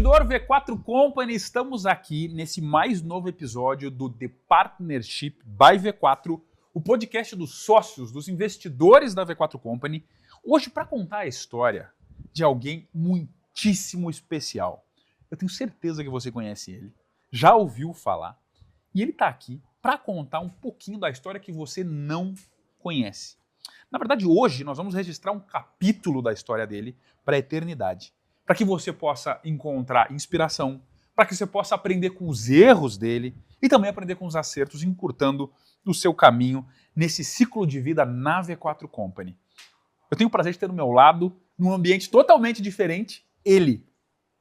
Investidor V4 Company, estamos aqui nesse mais novo episódio do The Partnership by V4, o podcast dos sócios, dos investidores da V4 Company, hoje para contar a história de alguém muitíssimo especial. Eu tenho certeza que você conhece ele, já ouviu falar, e ele está aqui para contar um pouquinho da história que você não conhece. Na verdade, hoje nós vamos registrar um capítulo da história dele para a eternidade, para que você possa encontrar inspiração, para que você possa aprender com os erros dele e também aprender com os acertos, encurtando o seu caminho nesse ciclo de vida na V4 Company. Eu tenho o prazer de ter do meu lado, num ambiente totalmente diferente, ele,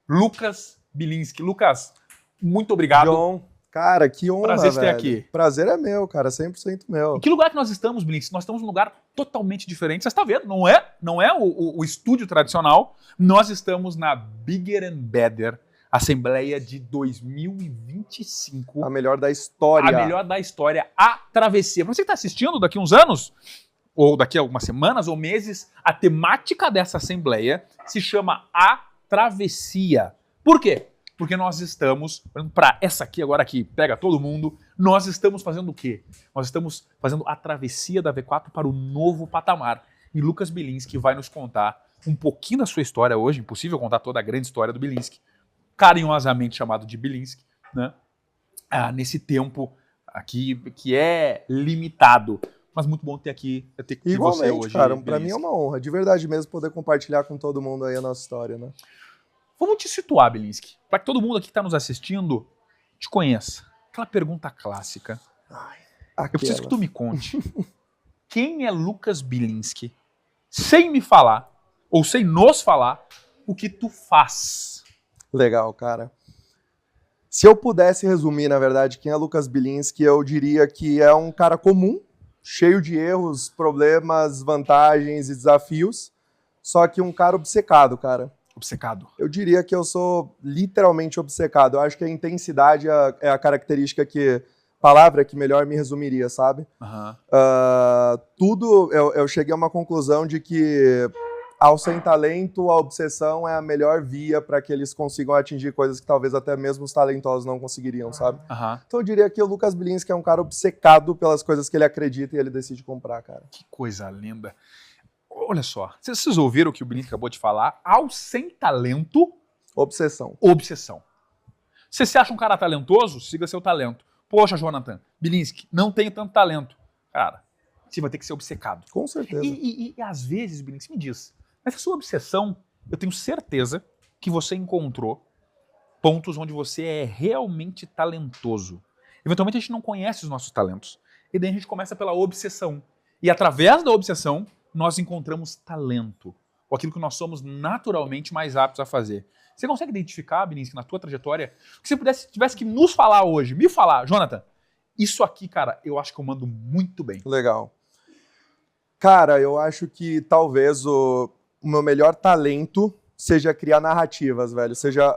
Lucas Bilinski. Lucas, muito obrigado. John, cara, que honra, prazer velho. Ter aqui. Prazer é meu, cara, 100% meu. Em que lugar que nós estamos, Bilinski? Nós estamos num lugar totalmente diferente. Você está vendo? Não é o estúdio tradicional. Nós estamos na Bigger and Better, Assembleia de 2025. A melhor da história. A melhor da história, a travessia. Para você que está assistindo daqui a uns anos, ou daqui a algumas semanas ou meses, a temática dessa assembleia se chama A Travessia. Por quê? Porque nós estamos, para essa aqui agora que pega todo mundo, nós estamos fazendo o quê? Nós estamos fazendo a travessia da V4 para o novo patamar. E Lucas Bilinski vai nos contar um pouquinho da sua história hoje, impossível contar toda a grande história do Bilinski, carinhosamente chamado de Bilinski, né? Nesse tempo aqui que é limitado. Mas muito bom ter aqui, ter você hoje. Cara, para mim é uma honra, de verdade mesmo, poder compartilhar com todo mundo aí a nossa história, né? Vamos te situar, Bilinski, para que todo mundo aqui que está nos assistindo te conheça. Aquela pergunta clássica. Eu preciso que tu me conte. Quem é Lucas Bilinski, sem me falar, ou sem nos falar, o que tu faz? Legal, cara. Se eu pudesse resumir, na verdade, quem é Lucas Bilinski, eu diria que é um cara comum, cheio de erros, problemas, vantagens e desafios, só que um cara obcecado, cara. Obcecado. Eu diria que eu sou literalmente obcecado. Eu acho que a intensidade é a característica palavra que melhor me resumiria, sabe? Uhum. Eu cheguei a uma conclusão de que ao sem talento, a obsessão é a melhor via para que eles consigam atingir coisas que talvez até mesmo os talentosos não conseguiriam, sabe? Uhum. Então eu diria que o Lucas Bilinski é um cara obcecado pelas coisas que ele acredita e ele decide comprar, cara. Que coisa linda. Olha só, vocês ouviram o que o Bilinski acabou de falar? Ao sem talento... Obsessão. Obsessão. Se você acha um cara talentoso, siga seu talento. Poxa, Jonathan, Bilinski, não tenho tanto talento. Cara, você vai ter que ser obcecado. Com certeza. E às vezes, Bilinski, me diz, essa sua obsessão, eu tenho certeza que você encontrou pontos onde você é realmente talentoso. Eventualmente a gente não conhece os nossos talentos. E daí a gente começa pela obsessão. E através da obsessão, nós encontramos talento, ou aquilo que nós somos naturalmente mais aptos a fazer. Você consegue identificar, Bilinski, na tua trajetória, que se você tivesse que nos falar hoje, me falar, Jonathan, isso aqui, cara, eu acho que eu mando muito bem. Legal. Cara, eu acho que talvez o meu melhor talento seja criar narrativas, velho, seja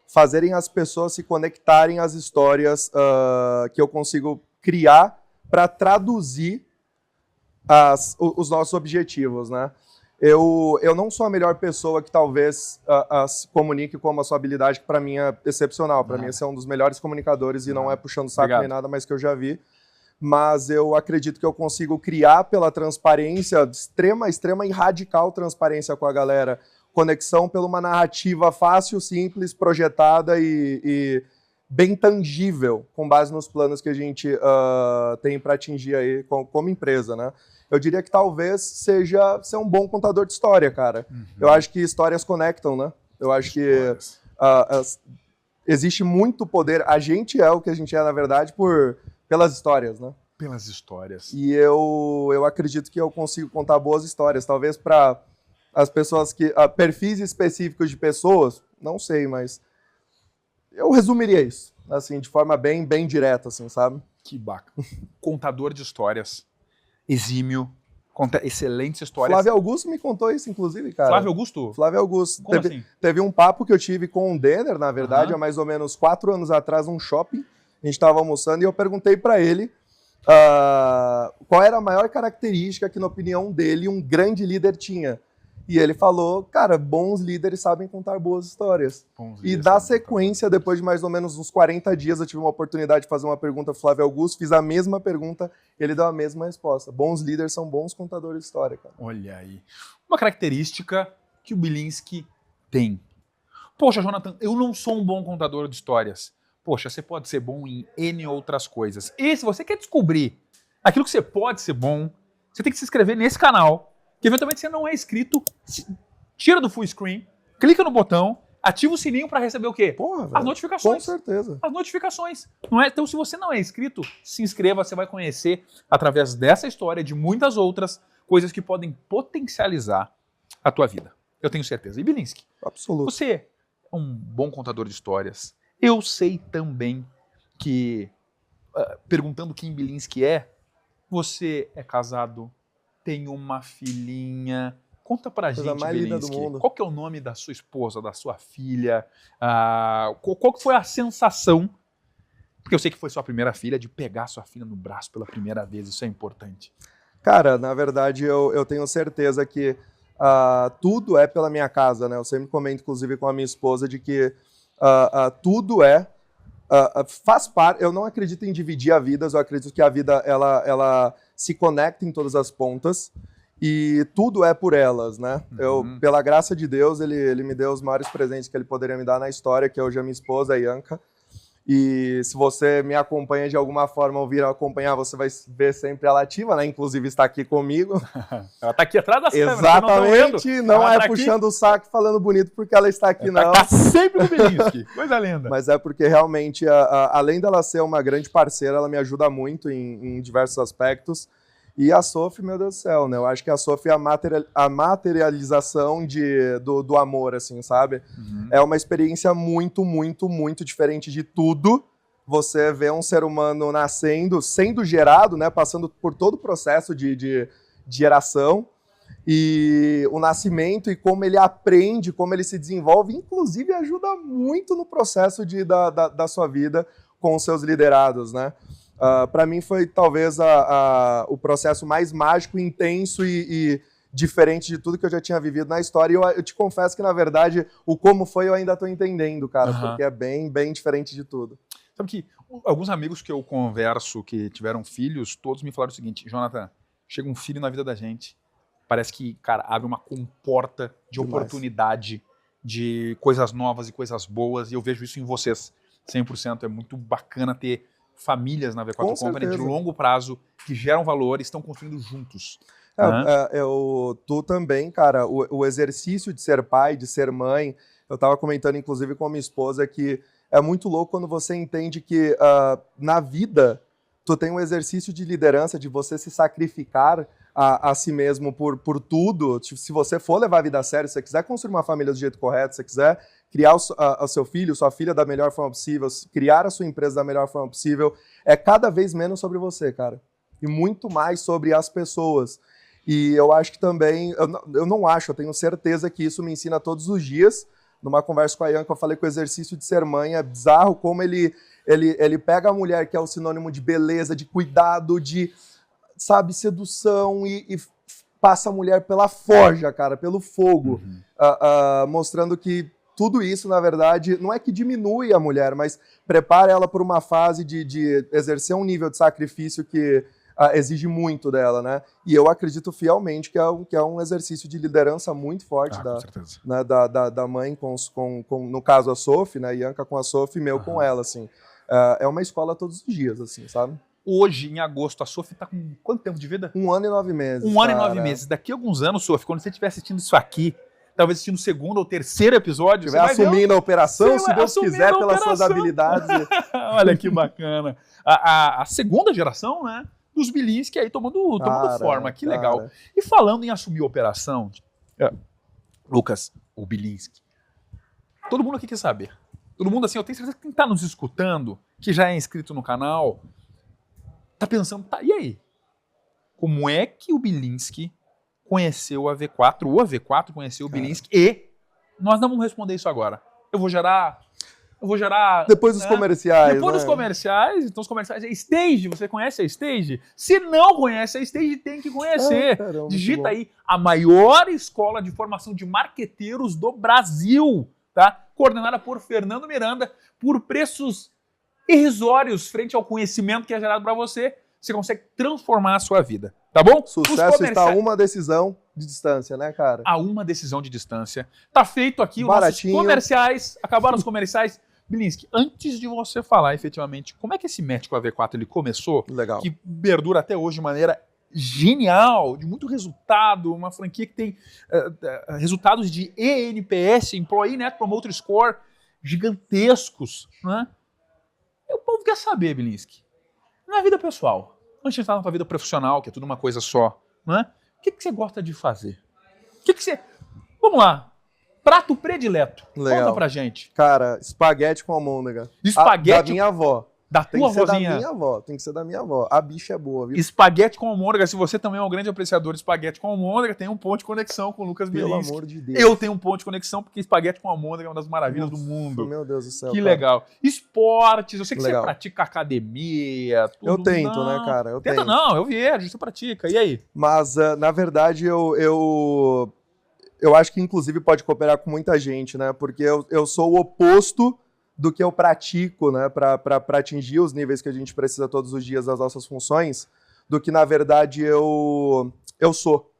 fazerem as pessoas se conectarem às histórias que eu consigo criar para traduzir os nossos objetivos, né? Eu não sou a melhor pessoa que talvez se comunique com a sua habilidade, que para mim é excepcional. Para mim, esse é um dos melhores comunicadores e não é puxando saco nem nada, mas que eu já vi. Mas eu acredito que eu consigo criar pela transparência, extrema e radical transparência com a galera, conexão pela uma narrativa fácil, simples, projetada e bem tangível, com base nos planos que a gente tem para atingir aí como empresa, né? Eu diria que talvez seja ser um bom contador de história, cara. Uhum. Eu acho que histórias conectam, né? Eu acho que existe muito poder. A gente é o que a gente é, na verdade, pelas histórias, né? Pelas histórias. E eu acredito que eu consigo contar boas histórias. Talvez para as pessoas perfis específicos de pessoas, não sei, mas eu resumiria isso, assim, de forma bem direta, assim, sabe? Que bacana. Contador de histórias. Exímio, conta excelentes histórias. Flávio Augusto me contou isso, inclusive, cara. Flávio Augusto? Flávio Augusto. Como assim? Teve um papo que eu tive com o Denner, na verdade, há mais ou menos 4 anos atrás, num shopping. A gente estava almoçando e eu perguntei para ele qual era a maior característica que, na opinião dele, um grande líder tinha. E ele falou, cara, bons líderes sabem contar boas histórias. E da sequência, depois de mais ou menos uns 40 dias, eu tive uma oportunidade de fazer uma pergunta pro Flávio Augusto, fiz a mesma pergunta, ele deu a mesma resposta. Bons líderes são bons contadores de história, cara. Olha aí. Uma característica que o Bilinski tem. Poxa, Jonathan, eu não sou um bom contador de histórias. Poxa, você pode ser bom em N outras coisas. E se você quer descobrir aquilo que você pode ser bom, você tem que se inscrever nesse canal, que eventualmente você não é inscrito, tira do full screen, clica no botão, ativa o sininho para receber o quê? Porra, velho. As notificações. Com certeza. As notificações. Não é? Então, se você não é inscrito, se inscreva, você vai conhecer, através dessa história, de muitas outras coisas que podem potencializar a tua vida. Eu tenho certeza. E Bilinski, Absoluto. você é um bom contador de histórias. Eu sei também que, perguntando quem Bilinski é, você é casado, tem uma filhinha. Conta pra gente, mais linda do Bilinski, mundo. qual que é o nome da sua esposa, da sua filha? Qual que foi a sensação? Porque eu sei que foi sua primeira filha, de pegar sua filha no braço pela primeira vez, isso é importante. Cara, na verdade, eu tenho certeza que tudo é pela minha casa, né? Eu sempre comento, inclusive, com a minha esposa, de que tudo faz parte. Eu não acredito em dividir a vida, eu acredito que a vida ela se conecta em todas as pontas e tudo é por elas, né? Pela graça de Deus, ele me deu os maiores presentes que ele poderia me dar na história, que é hoje a minha esposa, a Ianca. E se você me acompanha de alguma forma ou vir acompanhar, você vai ver sempre ela ativa, né? Inclusive está aqui comigo. Ela está aqui atrás das câmeras. Exatamente, não é puxando o saco e falando bonito porque ela está aqui, não. Está sempre no Bilinski, coisa linda. Mas é porque realmente, além dela ser uma grande parceira, ela me ajuda muito em diversos aspectos. E a Sophie, meu Deus do céu, né? Eu acho que a Sophie é a materialização do amor, assim, sabe? É uma experiência muito, muito, muito diferente de tudo. Você vê um ser humano nascendo, sendo gerado, né? Passando por todo o processo de geração. E o nascimento e como ele aprende, como ele se desenvolve, inclusive ajuda muito no processo da sua vida com os seus liderados, né? Para mim foi talvez o processo mais mágico, intenso e diferente de tudo que eu já tinha vivido na história. E eu te confesso que, na verdade, o como foi eu ainda estou entendendo, cara, porque é bem, bem diferente de tudo. Sabe que alguns amigos que eu converso que tiveram filhos, todos me falaram o seguinte: Jonathan, chega um filho na vida da gente, parece que, cara, abre uma comporta de oportunidade, de coisas novas e coisas boas, e eu vejo isso em vocês, 100%. É muito bacana ter famílias na V4 Company de longo prazo que geram valor e estão construindo juntos. Tu também, cara, o exercício de ser pai, de ser mãe, eu estava comentando inclusive com a minha esposa que é muito louco quando você entende que na vida tu tem um exercício de liderança, de você se sacrificar a si mesmo por tudo. Tipo, se você for levar a vida a sério, se você quiser construir uma família do jeito correto, se você quiser criar o seu filho, sua filha da melhor forma possível, criar a sua empresa da melhor forma possível, é cada vez menos sobre você, cara. E muito mais sobre as pessoas. E eu acho que também, eu não acho, eu tenho certeza que isso me ensina todos os dias. Numa conversa com a Ianca, eu falei que o exercício de ser mãe é bizarro, como ele pega a mulher, que é o sinônimo de beleza, de cuidado, de, sabe, sedução, e passa a mulher pela forja, cara, pelo fogo, mostrando que tudo isso, na verdade, não é que diminui a mulher, mas prepara ela por uma fase de exercer um nível de sacrifício que exige muito dela, né? E eu acredito fielmente que é um exercício de liderança muito forte da mãe, no caso a Sophie, né? Ianca com a Sophie, meu com ela, assim. É uma escola todos os dias, assim, sabe? Hoje, em agosto, a Sophie tá com quanto tempo de vida? 1 ano e 9 meses. 1 ano e 9 meses. Daqui a alguns anos, Sophie, quando você estiver assistindo isso aqui, talvez assistindo o segundo ou terceiro episódio, estiver assumindo a operação, se Deus quiser, pelas suas habilidades. Olha que bacana. A segunda geração, né? Dos Bilinski aí tomando forma, que legal. E falando em assumir a operação, Lucas, o Bilinski, todo mundo aqui quer saber. Todo mundo, assim, eu tenho certeza que quem está nos escutando, que já é inscrito no canal, tá pensando, e aí? Como é que o Bilinski conheceu a V4, ou a V4 conheceu o Bilinski, e nós não vamos responder isso agora. Eu vou gerar eu vou gerar... Depois dos comerciais, Depois dos comerciais, então os comerciais... Stage, você conhece a Stage? Se não conhece a Stage, tem que conhecer. Caramba, Digita aí, a maior escola de formação de marqueteiros do Brasil, tá? Coordenada por Fernando Miranda, por preços irrisórios frente ao conhecimento que é gerado para você, você consegue transformar a sua vida, tá bom? Sucesso está a uma decisão de distância, né, cara? A uma decisão de distância. Tá feito aqui os nossos comerciais, acabaram os comerciais. Bilinski, antes de você falar efetivamente como é que esse match com a V4 ele começou, legal, que perdura até hoje de maneira genial, de muito resultado, uma franquia que tem resultados de ENPS, Employee Net Promoter Score, gigantescos, né? E o povo quer saber, Bilinski, na vida pessoal, antes de entrar na tua vida profissional, que é tudo uma coisa só, né? O que você gosta de fazer? O que você... Vamos lá. Prato predileto. Legal. Conta pra gente. Cara, espaguete com almôndega. Espaguete... Da minha avó. Da tua avózinha? Tem que ser da minha avó. Tem que ser da minha avó. A bicha é boa, viu? Espaguete com almôndega. Se você também é um grande apreciador de espaguete com almôndega, tem um ponto de conexão com o Lucas Bilinski. Pelo amor de Deus. Eu tenho um ponto de conexão porque espaguete com almôndega é uma das maravilhas do mundo. Meu Deus do céu. Que cara. legal. Esportes. Eu sei que legal. Você pratica academia. Tudo. Eu tento, não. né, cara? Eu tento. Não, eu vejo. Você pratica. E aí? Mas, na verdade, eu acho que, inclusive, pode cooperar com muita gente, né? Porque eu sou o oposto do que eu pratico, né? Para atingir os níveis que a gente precisa todos os dias das nossas funções, do que, na verdade, eu sou.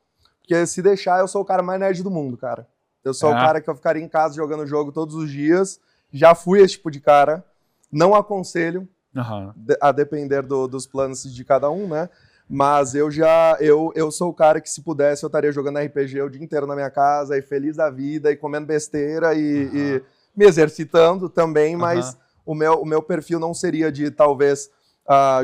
Porque, se deixar, eu sou o cara mais nerd do mundo, cara. Eu sou o cara que eu ficaria em casa jogando jogo todos os dias. Já fui esse tipo de cara. Não aconselho, a depender dos planos de cada um, né? Mas eu sou o cara que, se pudesse, eu estaria jogando RPG o dia inteiro na minha casa, e feliz da vida, e comendo besteira, e me exercitando também, mas o meu perfil não seria de, talvez,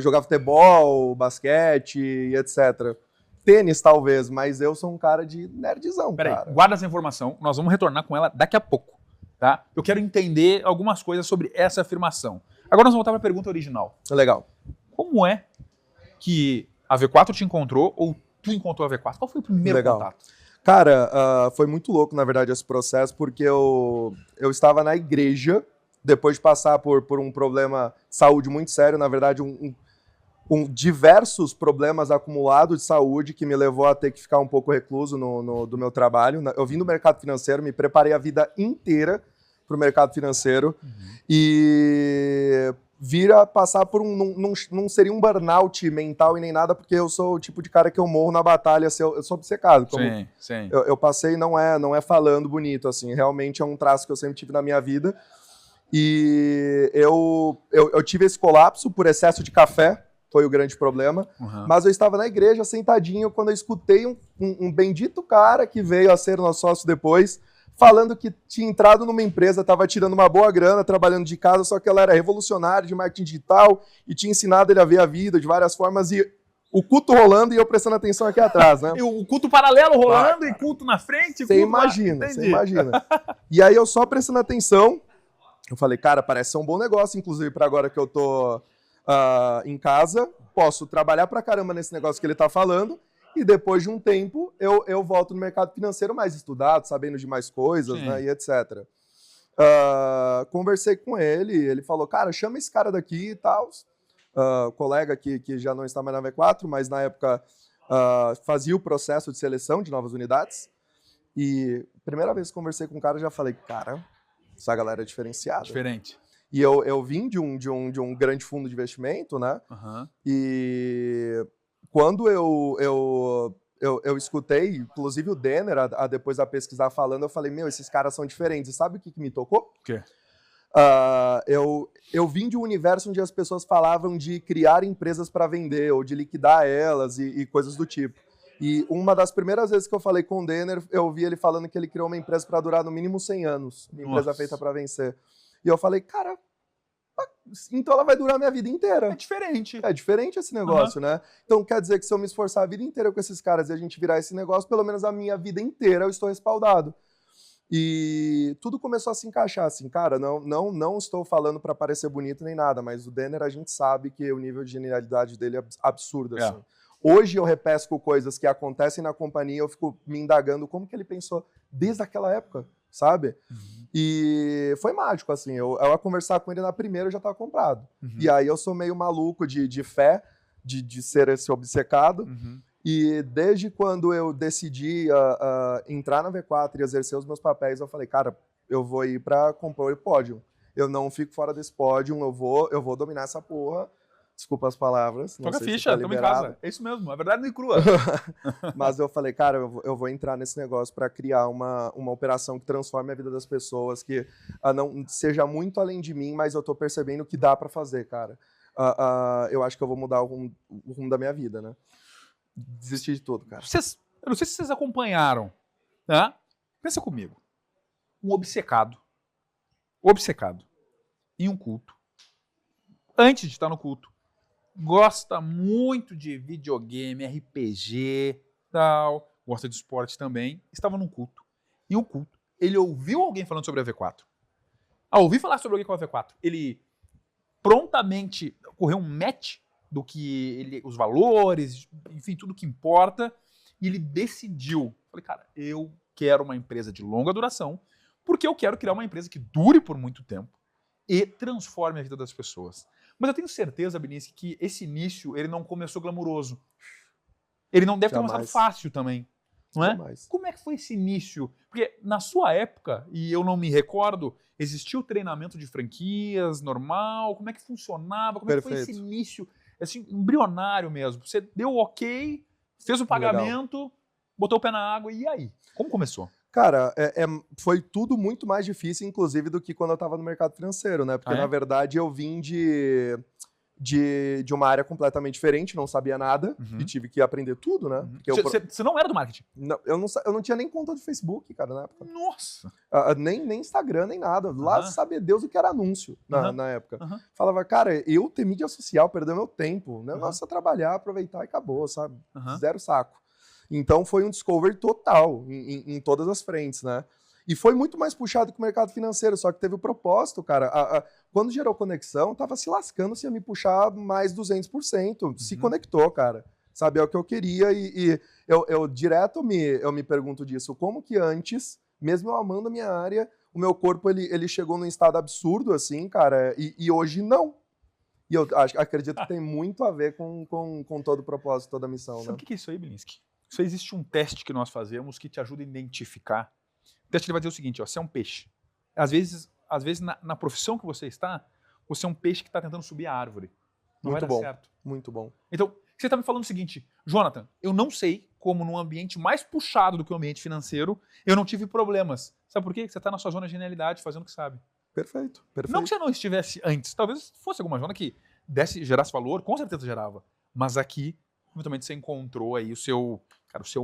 jogar futebol, basquete, e etc. Tênis, talvez, mas eu sou um cara de nerdzão, Peraí, cara. guarda essa informação, nós vamos retornar com ela daqui a pouco, tá? Eu quero entender algumas coisas sobre essa afirmação. Agora nós vamos voltar para a pergunta original. Legal. Como é que a V4 te encontrou ou tu encontrou a V4? Qual foi o primeiro contato? Cara, foi muito louco, na verdade, esse processo, porque eu estava na igreja, depois de passar por um problema de saúde muito sério, na verdade, diversos problemas acumulados de saúde que me levou a ter que ficar um pouco recluso do meu trabalho. Eu vim do mercado financeiro, me preparei a vida inteira para o mercado financeiro e vir a passar por não seria um burnout mental e nem nada, porque eu sou o tipo de cara que eu morro na batalha, eu sou obcecado. Sim. Eu passei, não é falando bonito, assim, realmente é um traço que eu sempre tive na minha vida. E eu tive esse colapso por excesso de café, foi o grande problema, mas eu estava na igreja sentadinho quando eu escutei um bendito cara que veio a ser nosso sócio depois, falando que tinha entrado numa empresa, estava tirando uma boa grana, trabalhando de casa, só que ela era revolucionária de marketing digital e tinha ensinado ele a ver a vida de várias formas, e o culto rolando e eu prestando atenção aqui atrás, né? E o culto paralelo rolando e culto na frente. Você imagina. E aí eu só prestando atenção, eu falei, cara, parece ser um bom negócio, inclusive para agora que eu tô em casa, posso trabalhar pra caramba nesse negócio que ele tá falando, e depois de um tempo, eu volto no mercado financeiro mais estudado, sabendo de mais coisas, né, e etc. Conversei com ele falou, cara, chama esse cara daqui e tal. Colega que já não está mais na V4, mas na época fazia o processo de seleção de novas unidades. E primeira vez que conversei com o cara, já falei, cara, essa galera é diferenciada. Diferente. E eu vim de um grande fundo de investimento, né? E quando eu escutei, inclusive o Denner, depois da pesquisar falando, eu falei, esses caras são diferentes. E sabe o que me tocou? O quê? Eu vim de um universo onde as pessoas falavam de criar empresas para vender, ou de liquidar elas e coisas do tipo. E uma das primeiras vezes que eu falei com o Denner, eu vi ele falando que ele criou uma empresa para durar no mínimo 100 anos. Uma empresa feita para vencer. E eu falei, cara, então ela vai durar a minha vida inteira. É diferente. É diferente esse negócio, né? Então quer dizer que se eu me esforçar a vida inteira com esses caras e a gente virar esse negócio, pelo menos a minha vida inteira eu estou respaldado. E tudo começou a se encaixar, assim, cara, não estou falando para parecer bonito nem nada, mas o Denner, a gente sabe que o nível de genialidade dele é absurdo, assim. Hoje eu repesco coisas que acontecem na companhia, eu fico me indagando como que ele pensou desde aquela época, sabe? E foi mágico, assim. Eu ia conversar com ele na primeira, eu já tava comprado. E aí eu sou meio maluco de fé, de ser esse obcecado. E desde quando eu decidi entrar na V4 e exercer os meus papéis, eu falei, cara, eu vou ir pra compor o pódio. Eu não fico fora desse pódio, eu vou dominar essa porra. Desculpa as palavras. Toca a ficha, tamo em casa. É isso mesmo, a verdade não é crua. Mas eu falei, cara, eu vou entrar nesse negócio para criar uma operação que transforme a vida das pessoas, que não seja muito além de mim, mas eu tô percebendo que dá para fazer, cara. Eu acho que eu vou mudar o rumo da minha vida, né? Desistir de tudo, cara. Eu não sei se vocês acompanharam, tá? Pensa comigo. Um obcecado em um culto, antes de estar no culto, gosta muito de videogame, RPG, tal, gosta de esporte também, estava num culto. Em um culto, ele ouviu alguém falando sobre a V4. Ao ouvir falar sobre alguém com a V4, ele prontamente correu um match do que os valores, enfim, tudo que importa, e ele decidiu. Falei, cara, eu quero uma empresa de longa duração, porque eu quero criar uma empresa que dure por muito tempo e transforme a vida das pessoas. Mas eu tenho certeza, Benício, que esse início ele não começou glamuroso. Ele não deve ter começado fácil também. Não é? Jamais. Como é que foi esse início? Porque na sua época, e eu não me recordo, existia o treinamento de franquias normal? Como é que funcionava? Como é que foi esse início? Assim, embrionário mesmo. Você deu o ok, fez o pagamento, botou o pé na água, e aí? Como começou? Cara, foi tudo muito mais difícil, inclusive, do que quando eu estava no mercado financeiro, né? Porque, na verdade, eu vim de uma área completamente diferente, não sabia nada, e tive que aprender tudo, né? Você não era do marketing? Não, eu não tinha nem conta de Facebook, cara, na época. Nossa! Nem Instagram, nem nada. Lá sabia Deus o que era anúncio na época. Falava, cara, eu ter mídia social, perder meu tempo. O negócio é trabalhar, aproveitar e acabou, sabe? Zero saco. Então foi um discovery total em todas as frentes, né? E foi muito mais puxado que o mercado financeiro, só que teve o propósito, cara. Quando gerou conexão, tava se lascando se ia me puxar mais 200%. Se conectou, cara. Sabe, é o que eu queria e eu direto eu me pergunto disso. Como que antes, mesmo eu amando a minha área, o meu corpo ele chegou num estado absurdo, assim, cara, e hoje não. E eu acredito que tem muito a ver com todo o propósito, toda a missão, Sabe né? o que é isso aí, Bilinski? Isso aí, existe um teste que nós fazemos que te ajuda a identificar. O teste ele vai dizer o seguinte, ó, você é um peixe. Às vezes na profissão que você está, você é um peixe que está tentando subir a árvore. Não vai dar certo. Muito bom. Então, você está me falando o seguinte, Jonathan, eu não sei como num ambiente mais puxado do que o ambiente financeiro, eu não tive problemas. Sabe por quê? Você está na sua zona de genialidade, fazendo o que sabe. Perfeito. Não que você não estivesse antes. Talvez fosse alguma zona que gerasse valor, com certeza gerava. Mas aqui, eventualmente, você encontrou aí o seu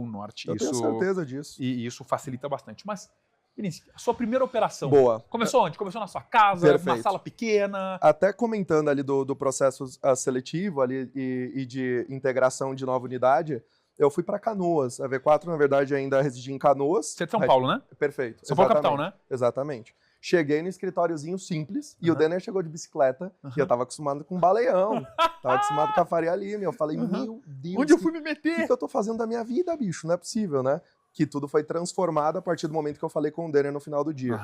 norte. Eu tenho certeza disso. E isso facilita bastante. Mas, Vinícius, a sua primeira operação Boa. Começou onde? Começou na sua casa, numa sala pequena? Até comentando ali do processo seletivo ali e de integração de nova unidade, eu fui para Canoas. A V4, na verdade, ainda residia em Canoas. Você é de São Paulo, né? Perfeito. São Paulo capital, né? Exatamente. Cheguei no escritóriozinho simples e o Denner chegou de bicicleta e eu tava acostumado com baleão, tava acostumado com a Faria Lima. Eu falei, meu Deus, onde eu fui me meter? O que eu tô fazendo da minha vida, bicho? Não é possível, né? Que tudo foi transformado a partir do momento que eu falei com o Denner no final do dia.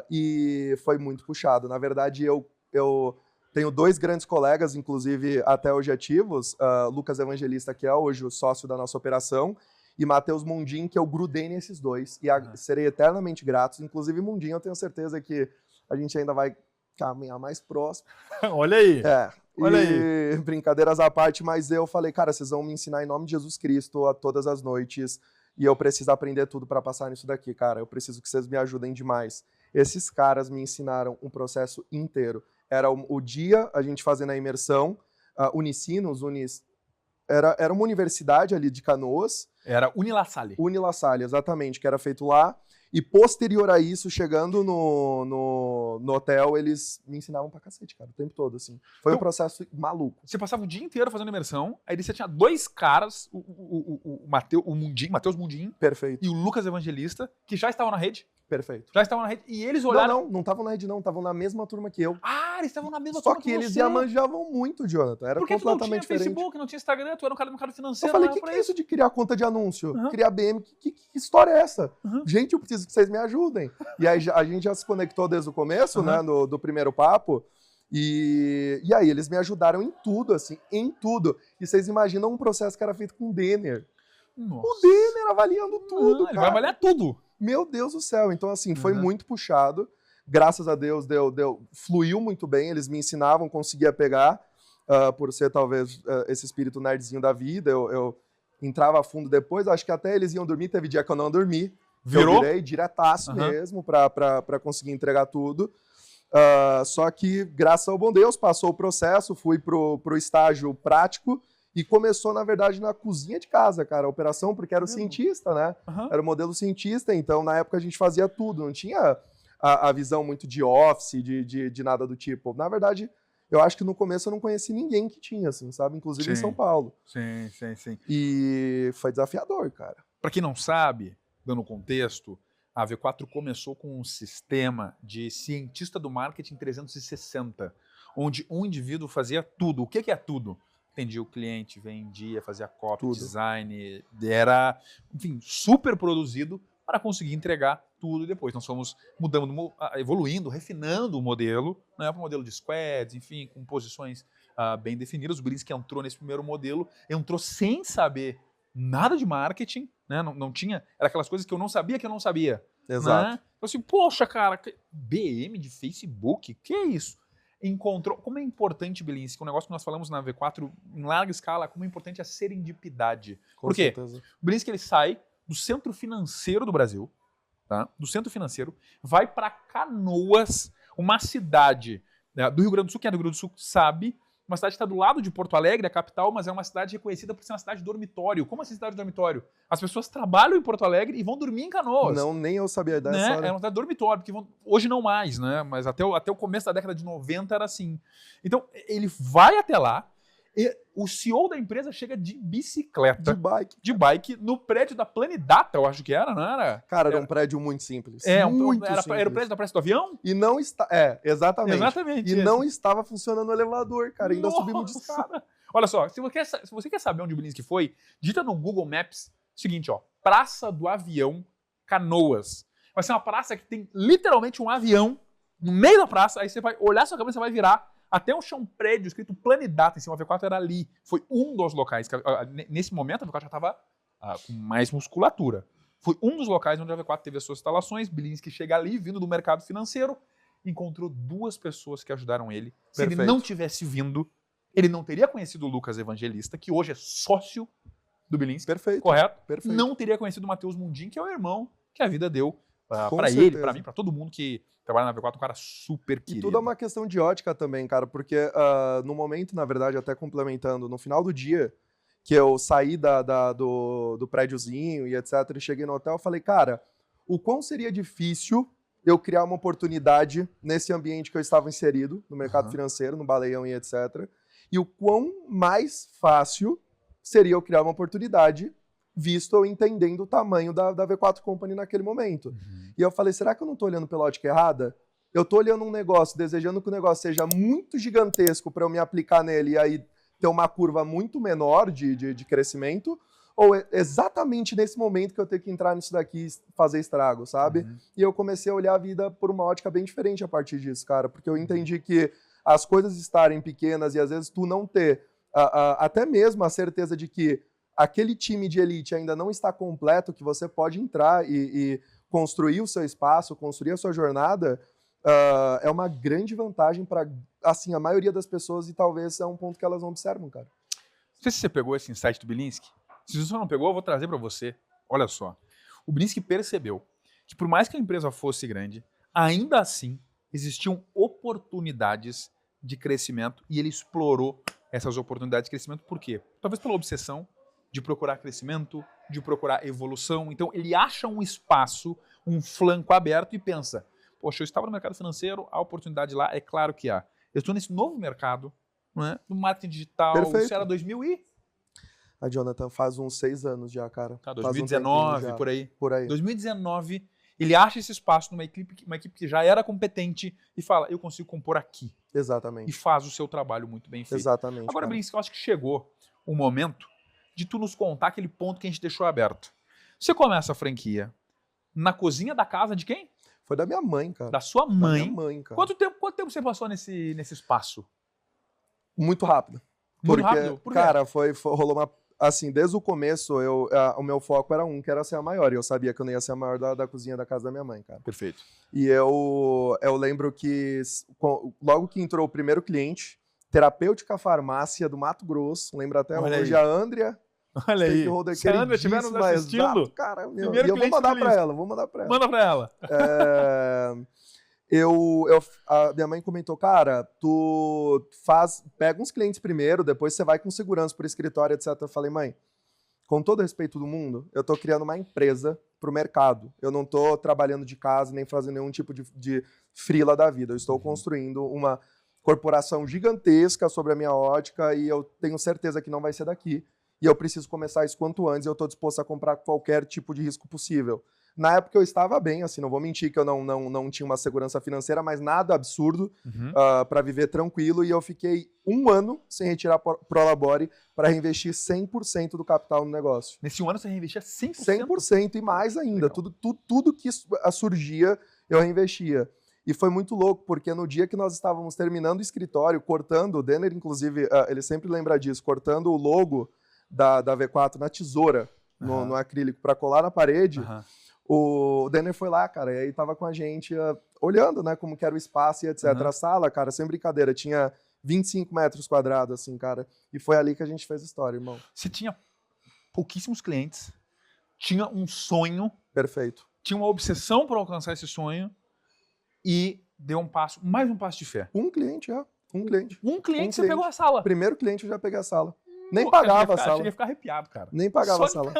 E foi muito puxado. Na verdade, eu tenho 2 grandes colegas, inclusive até hoje ativos, Lucas Evangelista, que é hoje o sócio da nossa operação, e Matheus Mundim, que eu grudei nesses 2. E serei eternamente grato. Inclusive, Mundim, eu tenho certeza que a gente ainda vai caminhar mais próximo. Olha aí. Olha aí. Brincadeiras à parte, mas eu falei, cara, vocês vão me ensinar em nome de Jesus Cristo a todas as noites. E eu preciso aprender tudo para passar nisso daqui, cara. Eu preciso que vocês me ajudem demais. Esses caras me ensinaram um processo inteiro. Era o dia, a gente fazendo a imersão, Unicinos, era uma universidade ali de Canoas. Era Unila Salle. Unila Salle, exatamente, que era feito lá. E posterior a isso, chegando no hotel, eles me ensinavam pra cacete, cara, o tempo todo, assim. Foi um processo maluco. Você passava o dia inteiro fazendo imersão, aí você tinha 2 caras, o Matheus Mundim. Perfeito. E o Lucas Evangelista, que já estavam na rede. Perfeito. Já estavam na rede. E eles olharam... Não estavam na rede, não. Estavam na mesma turma que eu. Eles estavam na mesma turma que você. Só que eles manjavam muito, Jonathan. Era porque completamente diferente. Porque não tinha Facebook, não tinha Instagram, tu era um cara do mercado financeiro. Eu falei, o que é isso de criar conta de anúncio? Criar BM? Que história é essa? Gente, eu preciso preciso que vocês me ajudem. E aí a gente já se conectou desde o começo, né, do primeiro papo. E aí eles me ajudaram em tudo, assim, em tudo. E vocês imaginam um processo que era feito com o Denner. Nossa. O Denner avaliando tudo, Ele vai avaliar tudo. Meu Deus do céu. Então, assim, foi muito puxado. Graças a Deus, fluiu muito bem. Eles me ensinavam, conseguia pegar. Por ser, talvez, esse espírito nerdzinho da vida. Eu entrava a fundo depois. Acho que até eles iam dormir. Teve dia que eu não dormi. Virou? Eu virei diretaço mesmo pra conseguir entregar tudo. Só que, graças ao bom Deus, passou o processo. Fui pro estágio prático. E começou, na verdade, na cozinha de casa, cara, a operação, porque era o cientista, né? Era o modelo cientista, então na época a gente fazia tudo, não tinha a visão muito de office, de nada do tipo. Na verdade, eu acho que no começo eu não conheci ninguém que tinha, assim, sabe? Inclusive em São Paulo. Sim. E foi desafiador, cara. Para quem não sabe, dando contexto, a V4 começou com um sistema de cientista do marketing 360, onde um indivíduo fazia tudo. O que é tudo? Atendia o cliente, vendia, fazia copy, design, era, enfim, super produzido para conseguir entregar tudo depois. Nós fomos mudando, evoluindo, refinando o modelo, né, para um modelo de squads, enfim, com posições bem definidas. O Bilinski entrou nesse primeiro modelo, entrou sem saber nada de marketing, né, não tinha, era aquelas coisas que eu não sabia que eu não sabia. Exato. Né? Então assim, poxa, cara, BM de Facebook, que é isso? Encontrou, como é importante, Bilinski, um negócio que nós falamos na V4 em larga escala, como é importante a serendipidade. Por quê? Certeza. O Bilinski, ele sai do centro financeiro do Brasil, tá? Do centro financeiro, vai para Canoas, uma cidade, né, do Rio Grande do Sul, quem é do Rio Grande do Sul sabe, uma cidade que está do lado de Porto Alegre, a capital, mas é uma cidade reconhecida por ser uma cidade dormitório. Como assim cidade dormitório? As pessoas trabalham em Porto Alegre e vão dormir em Canoas. Não, nem eu sabia dessa, né? hora. É uma cidade dormitório, porque hoje não mais, né? Mas até o começo da década de 90 era assim. Então, ele vai até lá, e o CEO da empresa chega de bicicleta. De bike, no prédio da Planedata, eu acho que era, não era? Cara, era um prédio muito simples. Era simples. o prédio da Praça do Avião? E não está. Exatamente. Exatamente. E não estava funcionando o elevador, cara. Ainda subimos de escada. Olha só, se você quer saber onde o Bilinski foi, digita no Google Maps o seguinte, ó, Praça do Avião, Canoas. Vai ser uma praça que tem literalmente um avião no meio da praça, aí você vai olhar sua cabeça, você vai virar até um chão prédio escrito Planedata em cima. A V4 era ali. Foi um dos locais. Nesse momento, a V4 já estava com mais musculatura. Foi um dos locais onde a V4 teve as suas instalações. Bilinski chega ali, vindo do mercado financeiro, encontrou 2 pessoas que ajudaram ele. Se ele não tivesse vindo, ele não teria conhecido o Lucas Evangelista, que hoje é sócio do Bilinski. Perfeito. Correto? Perfeito. Não teria conhecido o Matheus Mundim, que é o irmão que a vida deu para ele, para mim, para todo mundo que trabalha na V4, um cara super querido. E tudo é uma questão de ótica também, cara, porque no momento, na verdade, até complementando, no final do dia, que eu saí do prédiozinho e etc, e cheguei no hotel, eu falei, cara, o quão seria difícil eu criar uma oportunidade nesse ambiente que eu estava inserido, no mercado financeiro, no Baleião e etc, e o quão mais fácil seria eu criar uma oportunidade visto eu entendendo o tamanho da V4 Company naquele momento. E eu falei, será que eu não estou olhando pela ótica errada? Eu estou olhando um negócio, desejando que o negócio seja muito gigantesco para eu me aplicar nele e aí ter uma curva muito menor de crescimento, ou é exatamente nesse momento que eu tenho que entrar nisso daqui e fazer estrago, sabe? E eu comecei a olhar a vida por uma ótica bem diferente a partir disso, cara, porque eu entendi que as coisas estarem pequenas e às vezes tu não ter até mesmo a certeza de que aquele time de elite ainda não está completo, que você pode entrar e construir o seu espaço, construir a sua jornada, é uma grande vantagem para assim, a maioria das pessoas e talvez é um ponto que elas não observam, cara. Não sei se você pegou esse insight do Bilinski. Se você não pegou, eu vou trazer para você. Olha só. O Bilinski percebeu que por mais que a empresa fosse grande, ainda assim existiam oportunidades de crescimento e ele explorou essas oportunidades de crescimento. Por quê? Talvez pela obsessão de procurar crescimento, de procurar evolução. Então, ele acha um espaço, um flanco aberto e pensa, poxa, eu estava no mercado financeiro, a oportunidade lá, é claro que há. Eu estou nesse novo mercado, não é? No marketing digital, isso era 2000 e... A Jonathan faz uns 6 anos já, cara. Tá, 2019, já. Por aí. 2019, ele acha esse espaço numa equipe que já era competente e fala, eu consigo compor aqui. Exatamente. E faz o seu trabalho muito bem feito. Exatamente. Agora, Bilinski, eu acho que chegou o momento de tu nos contar aquele ponto que a gente deixou aberto. Você começa a franquia, na cozinha da casa de quem? Foi da minha mãe, cara. Da sua mãe. Da minha mãe, cara. Quanto tempo você passou nesse espaço? Muito rápido. Muito Porque, rápido? Por quê? cara, rolou uma... Assim, desde o começo, o meu foco era que era ser a maior. E eu sabia que eu não ia ser a maior da cozinha da casa da minha mãe, cara. Perfeito. E eu lembro que logo que entrou o primeiro cliente, Terapêutica Farmácia do Mato Grosso, lembro até Olha hoje, aí. a Andrea. Olha aí. Se a Andrea estiver nos assistindo, exato, cara, meu, primeiro e eu vou cliente mandar do pra Luiz. ela, vou mandar pra ela. Manda pra ela. A minha mãe comentou, cara, tu pega uns clientes primeiro, depois você vai com segurança pro escritório, etc. Eu falei, mãe, com todo respeito do mundo, eu tô criando uma empresa pro mercado. Eu não tô trabalhando de casa, nem fazendo nenhum tipo de freela da vida. Eu estou construindo uma corporação gigantesca sobre a minha ótica e eu tenho certeza que não vai ser daqui. E eu preciso começar isso quanto antes e eu tô disposto a comprar qualquer tipo de risco possível. Na época eu estava bem, assim, não vou mentir que eu não tinha uma segurança financeira, mas nada absurdo para viver tranquilo. E eu fiquei 1 ano sem retirar Prolabore para reinvestir 100% do capital no negócio. Nesse 1 ano você reinvestia 100%? 100% e mais ainda. Tudo que surgia, eu reinvestia. E foi muito louco, porque no dia que nós estávamos terminando o escritório, cortando, o Denner, inclusive, ele sempre lembra disso, cortando o logo da V4 na tesoura, no acrílico, para colar na parede, o Denner foi lá, cara, e aí tava com a gente olhando, né, como que era o espaço e etc. A sala, cara, sem brincadeira, tinha 25 metros quadrados, assim, cara, e foi ali que a gente fez história, irmão. Você tinha pouquíssimos clientes, tinha um sonho. Perfeito. Tinha uma obsessão por alcançar esse sonho e deu mais um passo de fé. Um cliente. Você pegou a sala. Primeiro cliente eu já peguei a sala. Nem pagava a sala. Cheguei a ficar arrepiado, cara. Nem pagava a sala.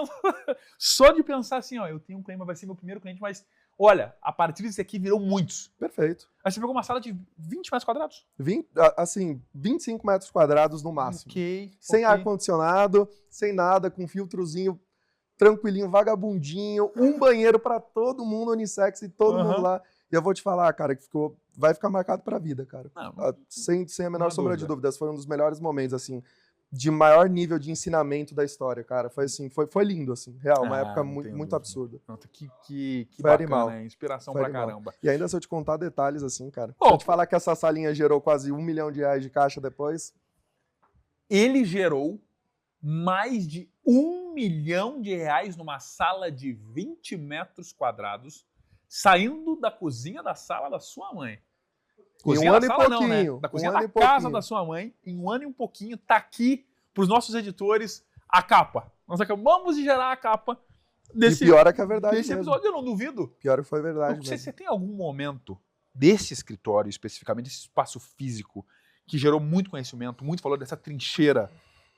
Só de pensar assim, ó, eu tenho um cliente, vai ser meu primeiro cliente, mas olha, a partir desse aqui virou muitos. Perfeito. Aí você pegou uma sala de 20 metros quadrados? 25 metros quadrados no máximo. Sem ar-condicionado, sem nada, com filtrozinho tranquilinho, vagabundinho, um banheiro para todo mundo, unissex e todo mundo lá. E eu vou te falar, cara, que vai ficar marcado pra vida, cara. Sem a menor sombra de dúvidas. Foi um dos melhores momentos, assim, de maior nível de ensinamento da história, cara. Foi assim, foi lindo, assim, real, uma época muito absurda. Que foi bacana, animal. Né? Inspiração foi pra animal. caramba. E ainda se eu te contar detalhes, assim, cara. Se eu te falar que essa salinha gerou quase R$1 milhão de caixa depois. Ele gerou mais de R$1 milhão numa sala de 20 metros quadrados, saindo da cozinha da sala da sua mãe. Cozinha da sala não, né? Da cozinha da casa da sua mãe, em 1 ano e um pouquinho, tá aqui pros nossos editores a capa. Nós acabamos de gerar a capa desse, e pior é que é verdade desse episódio, eu não duvido. Pior que foi verdade mesmo. Você tem algum momento desse escritório, especificamente, desse espaço físico, que gerou muito conhecimento, muito valor dessa trincheira?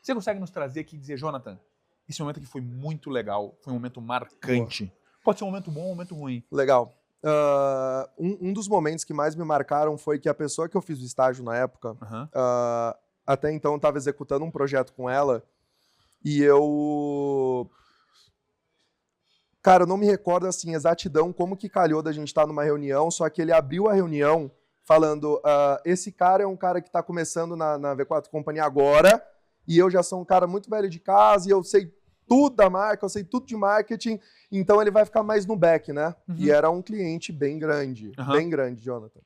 Você consegue nos trazer aqui e dizer, Jonathan, esse momento aqui foi muito legal, foi um momento marcante. Boa. Pode ser um momento bom ou um momento ruim. Legal. Um dos momentos que mais me marcaram foi que a pessoa que eu fiz o estágio na época, até então eu estava executando um projeto com ela e cara, eu não me recordo assim, exatidão como que calhou da gente estar numa reunião, só que ele abriu a reunião falando, esse cara é um cara que está começando na V4 Company agora e eu já sou um cara muito velho de casa e eu sei tudo da marca, eu sei tudo de marketing, então ele vai ficar mais no back, né? E era um cliente bem grande, Jonathan.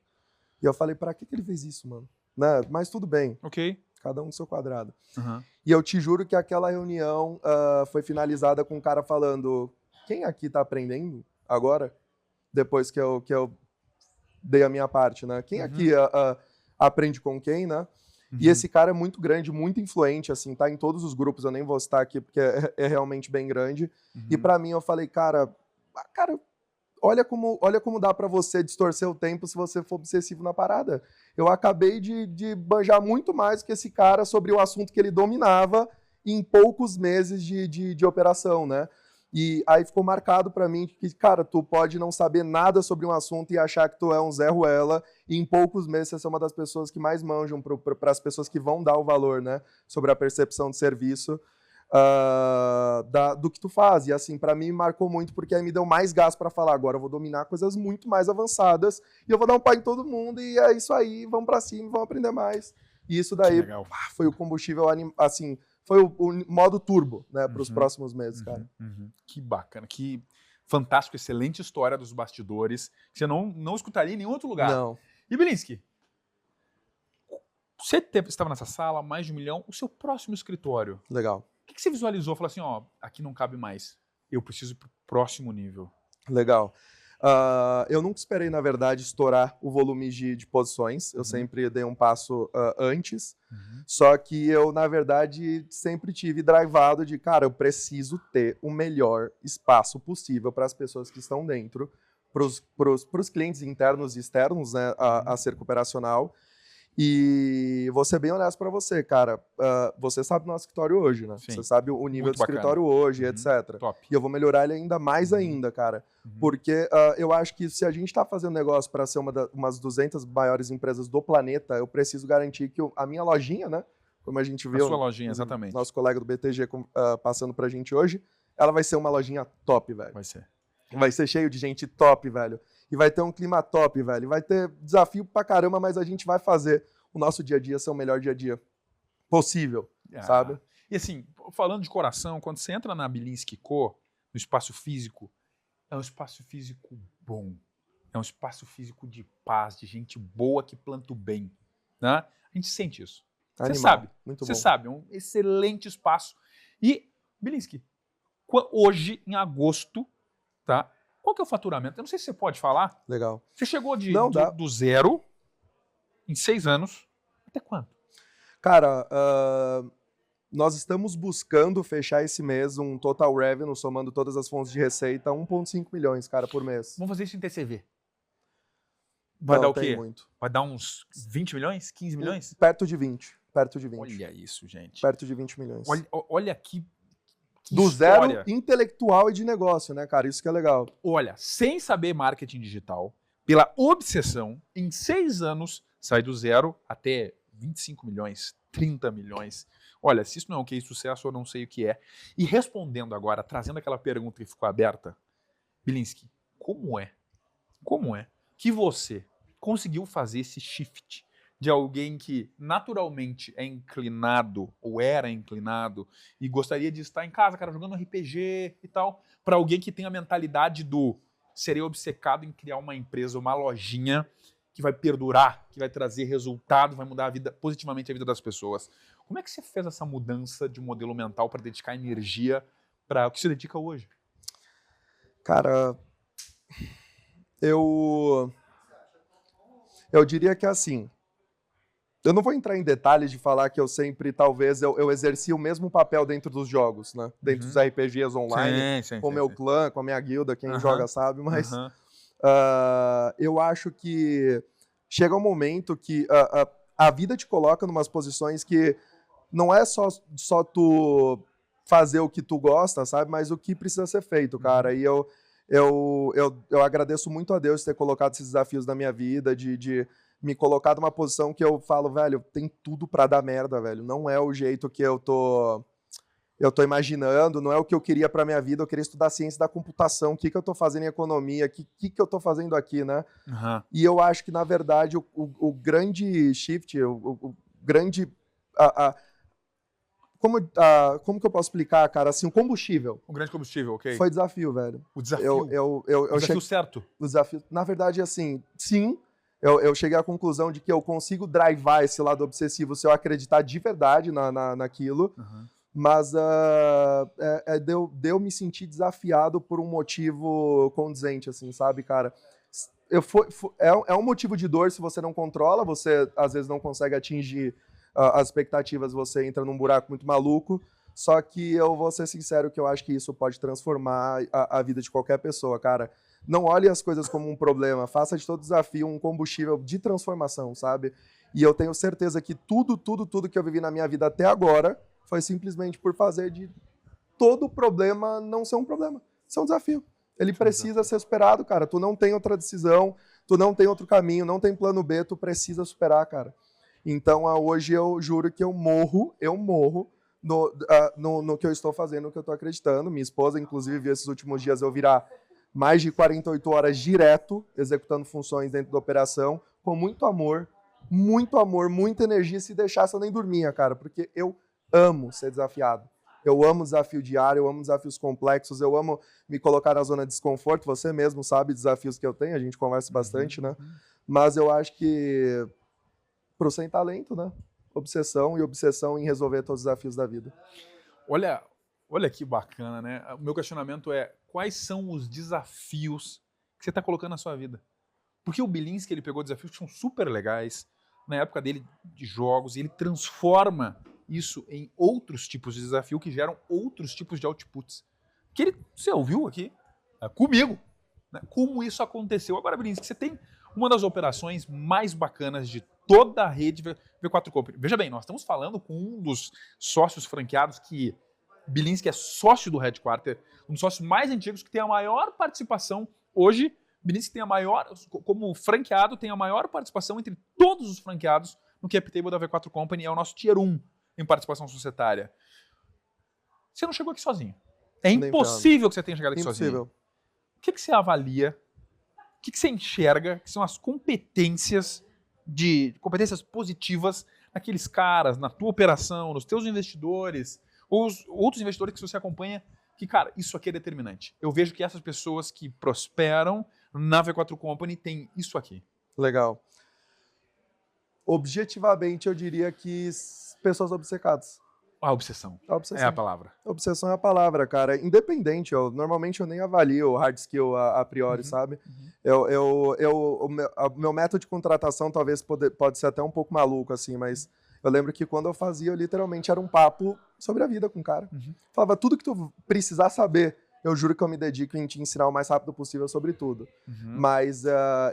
E eu falei, pra que ele fez isso, mano? Né? Mas tudo bem. Ok. Cada um no seu quadrado. E eu te juro que aquela reunião foi finalizada com um cara falando, quem aqui tá aprendendo agora? Depois que eu dei a minha parte, né? Quem aqui aprende com quem, né? E esse cara é muito grande, muito influente, assim, tá em todos os grupos, eu nem vou citar aqui porque é realmente bem grande. E pra mim eu falei, cara, olha como dá pra você distorcer o tempo se você for obsessivo na parada. Eu acabei de banjar muito mais que esse cara sobre o assunto que ele dominava em poucos meses de operação, né? E aí ficou marcado pra mim que, cara, tu pode não saber nada sobre um assunto e achar que tu é um Zé Ruela, e em poucos meses você é uma das pessoas que mais manjam para as pessoas que vão dar o valor, né, sobre a percepção de serviço do que tu faz. E assim, pra mim marcou muito porque aí me deu mais gás pra falar, agora eu vou dominar coisas muito mais avançadas e eu vou dar um pau em todo mundo e é isso aí, vamos pra cima, vamos aprender mais. E isso daí foi o combustível, assim, foi o modo turbo, né, para os próximos meses, cara. Que bacana, que fantástico, excelente história dos bastidores, que você não escutaria em nenhum outro lugar. Não. E Bilinski, você estava nessa sala, mais de 1 milhão, o seu próximo escritório, Legal. o que você visualizou? Falou assim, ó, aqui não cabe mais, eu preciso ir pro próximo nível. Legal. Eu nunca esperei, na verdade, estourar o volume de posições. Eu sempre dei um passo antes. Só que eu, na verdade, sempre tive drivado de, cara, eu preciso ter o melhor espaço possível para as pessoas que estão dentro, para os clientes internos e externos, né, a ser operacional. E vou ser bem honesto para você, cara. Você sabe do nosso escritório hoje, né? Sim. Você sabe o nível Muito do escritório hoje, etc. Top. E eu vou melhorar ele ainda mais ainda, cara. Porque eu acho que se a gente está fazendo negócio para ser umas 200 maiores empresas do planeta, eu preciso garantir que a minha lojinha, né? Como a gente viu. A sua lojinha, exatamente. Nosso colega do BTG passando pra gente hoje, ela vai ser uma lojinha top, velho. Vai ser. Vai ser cheio de gente top, velho. E vai ter um clima top, velho. Vai ter desafio pra caramba, mas a gente vai fazer o nosso dia a dia ser o melhor dia a dia possível, sabe? E assim, falando de coração, quando você entra na Bilinski Co, no espaço físico, é um espaço físico bom. É um espaço físico de paz, de gente boa que planta o bem. Né? A gente sente isso. Você sabe. Muito você bom. sabe, é um excelente espaço. E, Bilinski, hoje, em agosto, tá? Qual que é o faturamento? Eu não sei se você pode falar. Legal. Você chegou do zero, em 6 anos, até quanto? Cara, nós estamos buscando fechar esse mês um total revenue, somando todas as fontes de receita, 1,5 milhões, cara, por mês. Vamos fazer isso em TCV. Vai Não, dar o tem quê? muito. Vai dar uns 20 milhões? 15 milhões? Perto de 20. Perto de 20. Olha isso, gente. Perto de 20 milhões. Olha aqui. Do história. zero intelectual e de negócio, né, cara? Isso que é legal. Olha, sem saber marketing digital, pela obsessão, em 6 anos, sai do zero até 25 milhões, 30 milhões. Olha, se isso não é um case de sucesso, eu não sei o que é. E respondendo agora, trazendo aquela pergunta que ficou aberta, Bilinski, como é que você conseguiu fazer esse shift de alguém que naturalmente é inclinado, ou era inclinado, e gostaria de estar em casa, cara, jogando RPG e tal, para alguém que tem a mentalidade do serei obcecado em criar uma empresa, uma lojinha que vai perdurar, que vai trazer resultado, vai mudar positivamente a vida das pessoas. Como é que você fez essa mudança de modelo mental para dedicar energia para o que você dedica hoje? Cara, eu diria que assim, eu não vou entrar em detalhes de falar que eu sempre, talvez, eu exerci o mesmo papel dentro dos jogos, né? Dentro dos RPGs online, com o meu clã, com a minha guilda, quem joga sabe, mas eu acho que chega um momento que a vida te coloca em umas posições que não é só tu fazer o que tu gosta, sabe? Mas o que precisa ser feito, cara. E eu agradeço muito a Deus de ter colocado esses desafios na minha vida, de me colocar numa posição que eu falo, velho, tem tudo pra dar merda, velho. Não é o jeito que eu tô imaginando, não é o que eu queria pra minha vida. Eu queria estudar ciência da computação, o que eu tô fazendo em economia, o que eu tô fazendo aqui, né? E eu acho que, na verdade, o grande shift, o grande... como que eu posso explicar, cara? Assim, o combustível. Um grande combustível, ok. Foi desafio, velho. O desafio? O desafio certo? O desafio, na verdade, assim, sim, eu cheguei à conclusão de que eu consigo drivar esse lado obsessivo se eu acreditar de verdade naquilo, mas deu me sentir desafiado por um motivo condizente, assim, sabe, cara? É um motivo de dor se você não controla, você às vezes não consegue atingir as expectativas, você entra num buraco muito maluco, só que eu vou ser sincero que eu acho que isso pode transformar a vida de qualquer pessoa, cara. Não olhe as coisas como um problema, faça de todo desafio um combustível de transformação, sabe? E eu tenho certeza que tudo que eu vivi na minha vida até agora foi simplesmente por fazer de todo problema não ser um problema, ser um desafio. Ele precisa ser superado, cara. Tu não tem outra decisão, tu não tem outro caminho, não tem plano B, tu precisa superar, cara. Então, hoje eu juro que eu morro no que eu estou fazendo, no que eu estou acreditando. Minha esposa, inclusive, viu esses últimos dias eu virar mais de 48 horas direto, executando funções dentro da operação, com muito amor, muita energia. Se deixasse, eu nem dormia, cara, porque eu amo ser desafiado. Eu amo desafio diário, eu amo desafios complexos, eu amo me colocar na zona de desconforto. Você mesmo sabe desafios que eu tenho, a gente conversa bastante, né? Mas eu acho que pro sem talento, né? Obsessão em resolver todos os desafios da vida. Olha que bacana, né? O meu questionamento é, quais são os desafios que você está colocando na sua vida? Porque o Bilinski, ele pegou desafios que são super legais, na época dele de jogos, e ele transforma isso em outros tipos de desafio que geram outros tipos de outputs. Você ouviu aqui comigo, né? Como isso aconteceu. Agora, Bilinski, você tem uma das operações mais bacanas de toda a rede V4 Company. Veja bem, nós estamos falando com um dos sócios franqueados que Bilinski é sócio do Headquarter, um dos sócios mais antigos que tem a maior participação hoje. Bilinski tem a maior, como franqueado, tem a maior participação entre todos os franqueados no cap table da V4 Company, é o nosso tier 1 em participação societária. Você não chegou aqui sozinho. É impossível que você tenha chegado aqui sozinho. O que você avalia, o que você enxerga que são as competências positivas naqueles caras, na tua operação, nos teus investidores, ou os outros investidores que você acompanha, que, cara, isso aqui é determinante. Eu vejo que essas pessoas que prosperam na V4 Company têm isso aqui. Legal. Objetivamente, eu diria que pessoas obcecadas. A obsessão. É a palavra. Obsessão é a palavra, cara. Independente, normalmente eu nem avalio hard skill a priori, sabe? O meu método de contratação talvez pode ser até um pouco maluco, assim, mas eu lembro que quando eu fazia, eu literalmente era um papo sobre a vida com o cara. Falava, tudo que tu precisar saber, eu juro que eu me dedico em te ensinar o mais rápido possível sobre tudo. Mas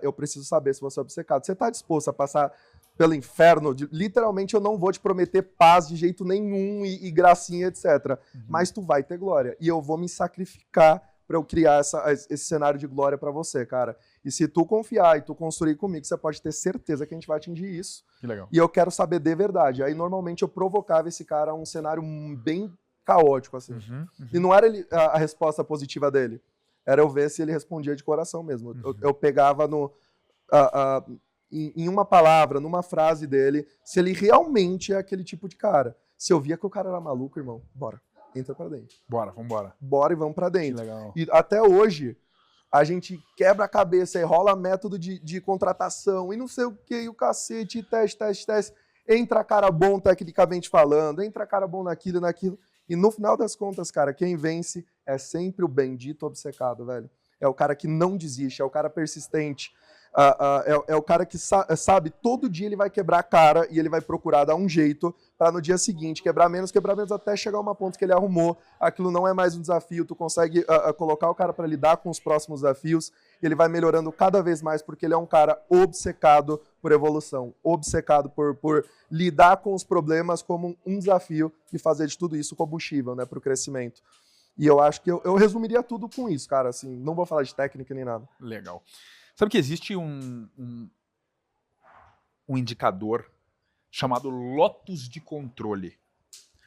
eu preciso saber se você é obcecado. Você tá disposto a passar pelo inferno? Literalmente eu não vou te prometer paz de jeito nenhum e gracinha, etc. Mas tu vai ter glória. E eu vou me sacrificar para eu criar esse cenário de glória para você, cara. E se tu confiar e tu construir comigo, você pode ter certeza que a gente vai atingir isso. Que legal. E eu quero saber de verdade. Aí normalmente eu provocava esse cara a um cenário bem caótico, assim. E não era a resposta positiva dele. Era eu ver se ele respondia de coração mesmo. Eu pegava em uma palavra, numa frase dele, se ele realmente é aquele tipo de cara. Se eu via que o cara era maluco, irmão, bora. Entra pra dentro. Vambora. Bora e vamos pra dentro. Que legal. E até hoje, a gente quebra a cabeça e rola método de contratação e não sei o que, e o cacete, e teste. Entra cara bom tecnicamente falando, entra cara bom naquilo. E no final das contas, cara, quem vence é sempre o bendito obcecado, velho. É o cara que não desiste, é o cara persistente. É o cara que sabe, todo dia ele vai quebrar a cara e ele vai procurar dar um jeito para no dia seguinte quebrar menos até chegar a uma ponto que ele arrumou. Aquilo não é mais um desafio, tu consegue colocar o cara para lidar com os próximos desafios, ele vai melhorando cada vez mais porque ele é um cara obcecado por evolução, obcecado por lidar com os problemas como um desafio e fazer de tudo isso combustível, né, para o crescimento. E eu acho que eu resumiria tudo com isso, cara, assim, não vou falar de técnica nem nada. Legal. Sabe que existe um indicador chamado lotus de controle.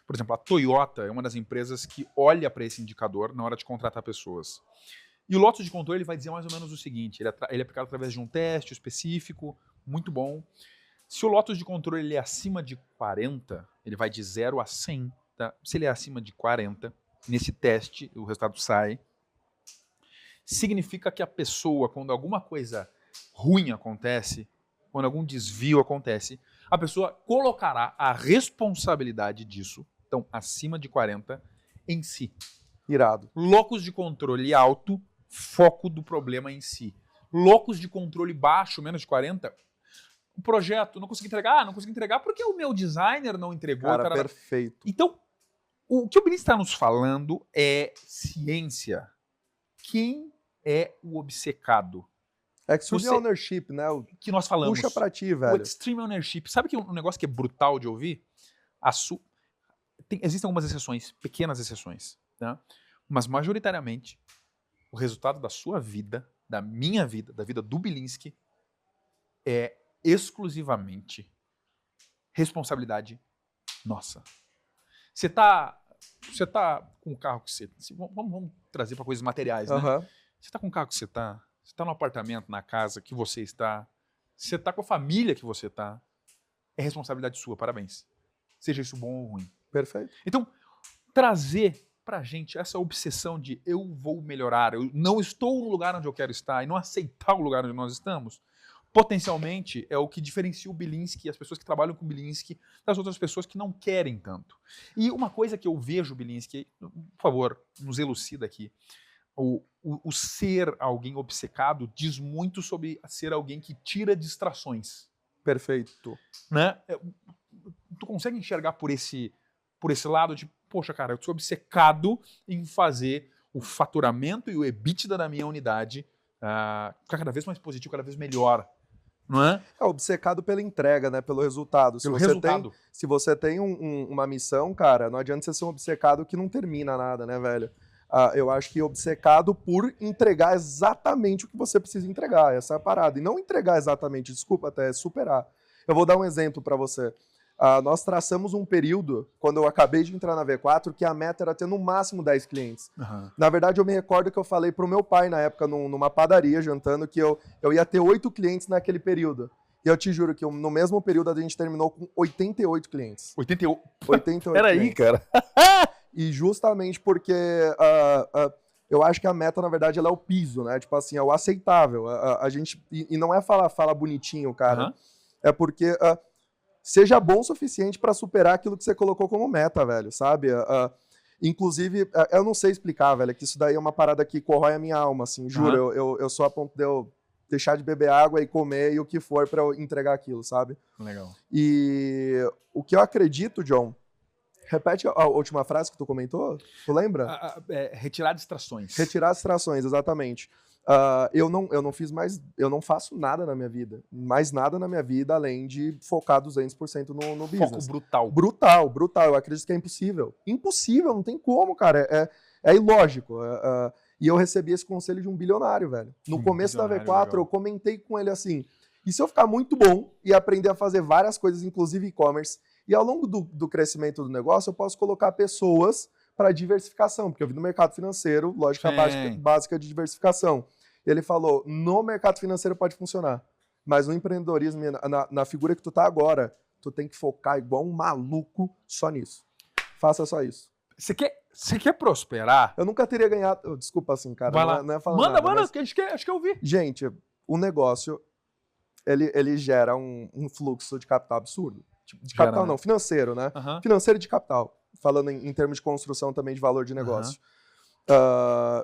Por exemplo, a Toyota é uma das empresas que olha para esse indicador na hora de contratar pessoas. E o lotus de controle ele vai dizer mais ou menos o seguinte, ele é aplicado através de um teste específico, muito bom. Se o lotus de controle ele é acima de 40, ele vai de 0 a 100. Tá? Se ele é acima de 40, nesse teste o resultado sai. Significa que a pessoa, quando alguma coisa ruim acontece, quando algum desvio acontece, a pessoa colocará a responsabilidade disso, então acima de 40, em si. Irado. Locus de controle alto, foco do problema em si. Locus de controle baixo, menos de 40, o projeto, não consegui entregar porque o meu designer não entregou. Cara, perfeito. Então, o que o Bilinski está nos falando é ciência. Quem é o obcecado? Extreme Ownership, né? Que nós falamos. Puxa pra ti, velho. O Extreme Ownership. Sabe que um negócio que é brutal de ouvir? Existem algumas exceções, pequenas exceções, né? Mas majoritariamente, o resultado da sua vida, da minha vida, da vida do Bilinski, é exclusivamente responsabilidade nossa. Você tá com o carro que você... Vamos trazer para coisas materiais, né? Você tá com o carro que você tá no apartamento, na casa que você tá com a família que você tá, é responsabilidade sua, parabéns. Seja isso bom ou ruim. Perfeito. Então, trazer pra gente essa obsessão de eu vou melhorar, eu não estou no lugar onde eu quero estar e não aceitar o lugar onde nós estamos, potencialmente é o que diferencia o Bilinski, as pessoas que trabalham com o Bilinski, das outras pessoas que não querem tanto. E uma coisa que eu vejo, Bilinski, por favor, nos elucida aqui, o ser alguém obcecado diz muito sobre ser alguém que tira distrações. Perfeito. Né? Tu consegue enxergar por esse lado de, poxa, cara, eu sou obcecado em fazer o faturamento e o EBITDA da minha unidade ficar cada vez mais positivo, cada vez melhor, não é? É obcecado pela entrega, né? Pelo resultado. Pelo resultado. Se você tem uma missão, cara, não adianta você ser um obcecado que não termina nada, né, velho? Eu acho que obcecado por entregar exatamente o que você precisa entregar, essa é a parada. E não entregar exatamente, desculpa, até superar. Eu vou dar um exemplo para você. Nós traçamos um período, quando eu acabei de entrar na V4, que a meta era ter no máximo 10 clientes. Uhum. Na verdade, eu me recordo que eu falei pro meu pai, na época, numa padaria, jantando, que eu ia ter 8 clientes naquele período. E eu te juro que no mesmo período a gente terminou com 88 clientes. 88 Peraí, cara. E justamente porque eu acho que a meta, na verdade, ela é o piso, né? Tipo assim, é o aceitável. A gente, e não é fala bonitinho, cara. Uhum. É porque seja bom o suficiente para superar aquilo que você colocou como meta, velho, sabe? Inclusive, eu não sei explicar, velho, que isso daí é uma parada que corrói a minha alma, assim, juro. Uhum. Eu sou a ponto de eu deixar de beber água e comer e o que for para eu entregar aquilo, sabe? Legal. E o que eu acredito, John... Repete a última frase que tu comentou, tu lembra? Retirar distrações. Retirar distrações, exatamente. Eu não faço nada na minha vida, mais nada na minha vida além de focar 200% no business. Foco brutal. Brutal. Eu acredito que é impossível. Impossível, não tem como, cara. É ilógico. E eu recebi esse conselho de um bilionário, velho. No começo da V4, legal. Eu comentei com ele assim, e se eu ficar muito bom e aprender a fazer várias coisas, inclusive e-commerce, e ao longo do crescimento do negócio, eu posso colocar pessoas para diversificação, porque eu vi no mercado financeiro, lógica básica de diversificação. Ele falou, no mercado financeiro pode funcionar, mas no empreendedorismo, na figura que tu tá agora, tu tem que focar igual um maluco só nisso. Faça só isso. Você quer prosperar? Eu nunca teria ganhado... Desculpa assim, cara. Vai lá. Não é falando nada, manda, mas... acho que eu vi. Gente, o negócio, ele gera um fluxo de capital absurdo. De capital não, financeiro, né? Uhum. Financeiro e de capital. Falando em termos de construção também de valor de negócio.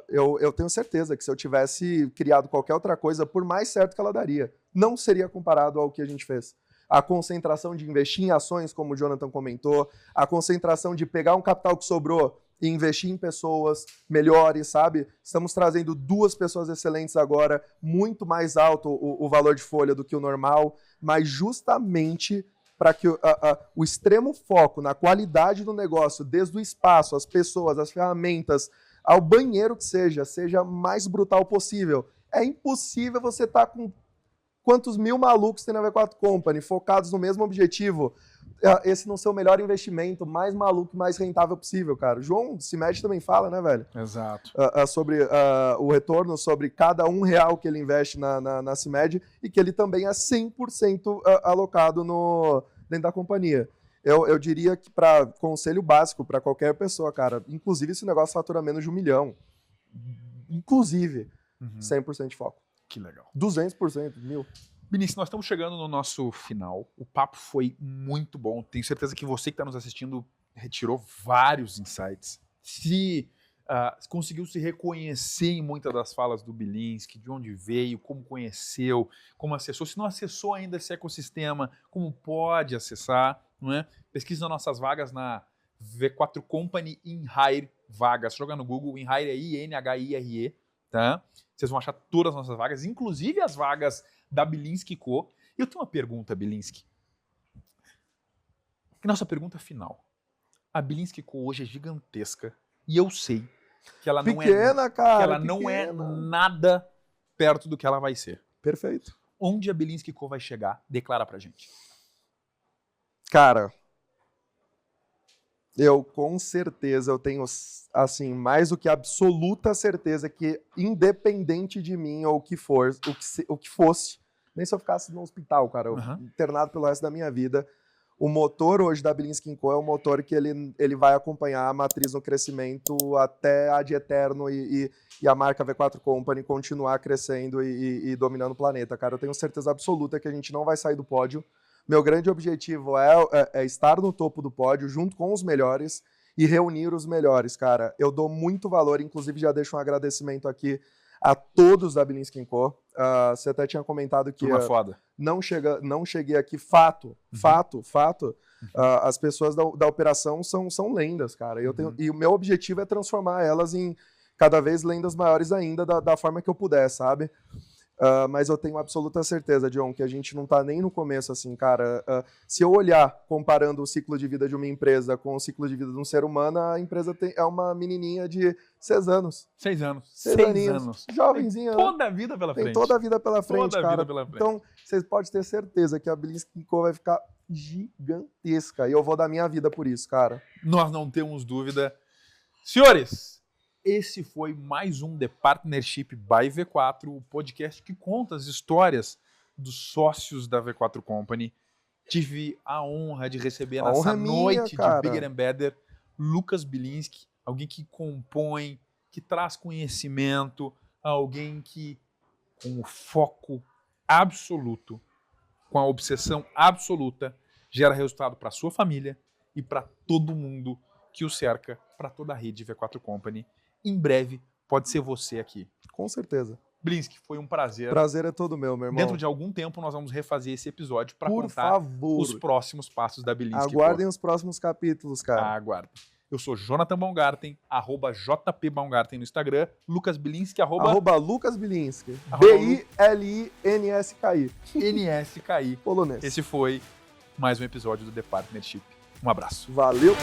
Eu tenho certeza que se eu tivesse criado qualquer outra coisa, por mais certo que ela daria, não seria comparado ao que a gente fez. A concentração de investir em ações, como o Jonathan comentou, a concentração de pegar um capital que sobrou e investir em pessoas melhores, sabe? Estamos trazendo 2 pessoas excelentes agora, muito mais alto o valor de folha do que o normal, mas justamente... para que o extremo foco na qualidade do negócio, desde o espaço, as pessoas, as ferramentas, ao banheiro que seja mais brutal possível. É impossível você estar com quantos mil malucos tem na V4 Company, focados no mesmo objetivo, esse não ser o melhor investimento, mais maluco, mais rentável possível, cara. O João Cimete também fala, né, velho? Exato. Sobre o retorno, sobre cada R$1 que ele investe na Cimed e que ele também é 100% alocado dentro da companhia. Eu diria que para conselho básico para qualquer pessoa, cara, inclusive se o negócio fatura menos de 1 milhão, inclusive, 100% de foco. Que legal. 200%, 1.000%. Vinícius, nós estamos chegando no nosso final. O papo foi muito bom. Tenho certeza que você que está nos assistindo retirou vários insights. Se conseguiu se reconhecer em muitas das falas do Bilinski, de onde veio, como conheceu, como acessou. Se não acessou ainda esse ecossistema, como pode acessar, não é? Pesquisa nossas vagas na V4 Company InHire Vagas. Joga no Google, InHire é INHIRE, tá? Vocês vão achar todas as nossas vagas, inclusive as vagas da Bilinski Co. E eu tenho uma pergunta, Bilinski. Nossa pergunta final. A Bilinski Co. hoje é gigantesca e eu sei que ela não pequena, cara, que ela não é nada perto do que ela vai ser. Perfeito. Onde a Bilinski Co. vai chegar? Declara pra gente. Cara, eu com certeza, eu tenho, assim, mais do que absoluta certeza que, independente de mim ou o que fosse, nem se eu ficasse no hospital, cara, internado pelo resto da minha vida, o motor hoje da Bilinski & Co é um motor que ele vai acompanhar a matriz no crescimento até ad eterno e a marca V4 Company continuar crescendo e dominando o planeta, cara. Eu tenho certeza absoluta que a gente não vai sair do pódio. Meu grande objetivo é estar no topo do pódio junto com os melhores e reunir os melhores, cara. Eu dou muito valor, inclusive já deixo um agradecimento aqui a todos da Bilinski & Co. Você até tinha comentado que foda. Não cheguei aqui, fato. As pessoas da operação são lendas, cara. E o meu objetivo é transformar elas em cada vez lendas maiores ainda, da forma que eu puder, sabe? Mas eu tenho absoluta certeza, John, que a gente não tá nem no começo, assim, cara. Se eu olhar comparando o ciclo de vida de uma empresa com o ciclo de vida de um ser humano, a empresa é uma menininha de 6 anos. 6 anos. 6 anos. Jovenzinha. Tem toda a vida pela frente. Tem toda a vida pela frente, toda cara. A vida pela frente. Então, vocês podem ter certeza que a Bilinski & Co vai ficar gigantesca. E eu vou dar minha vida por isso, cara. Nós não temos dúvida. Senhores, esse foi mais um The Partnership by V4, o podcast que conta as histórias dos sócios da V4 Company. Tive a honra de receber nessa noite de Bigger and Better Lucas Bilinski, alguém que compõe, que traz conhecimento, alguém que, com o foco absoluto, com a obsessão absoluta, gera resultado para sua família e para todo mundo que o cerca, para toda a rede V4 Company. Em breve, pode ser você aqui. Com certeza. Bilinski, foi um prazer. Prazer é todo meu irmão. Dentro de algum tempo, nós vamos refazer esse episódio para contar os próximos passos da Bilinski. Aguardem os próximos capítulos, cara. Aguardem. Eu sou Jonathan Baumgarten, @JPBaumgarten no Instagram, Lucas Bilinski, Lucas Bilinski. BILINSKI. NSKI. Polonês. Esse foi mais um episódio do The Partnership. Um abraço. Valeu.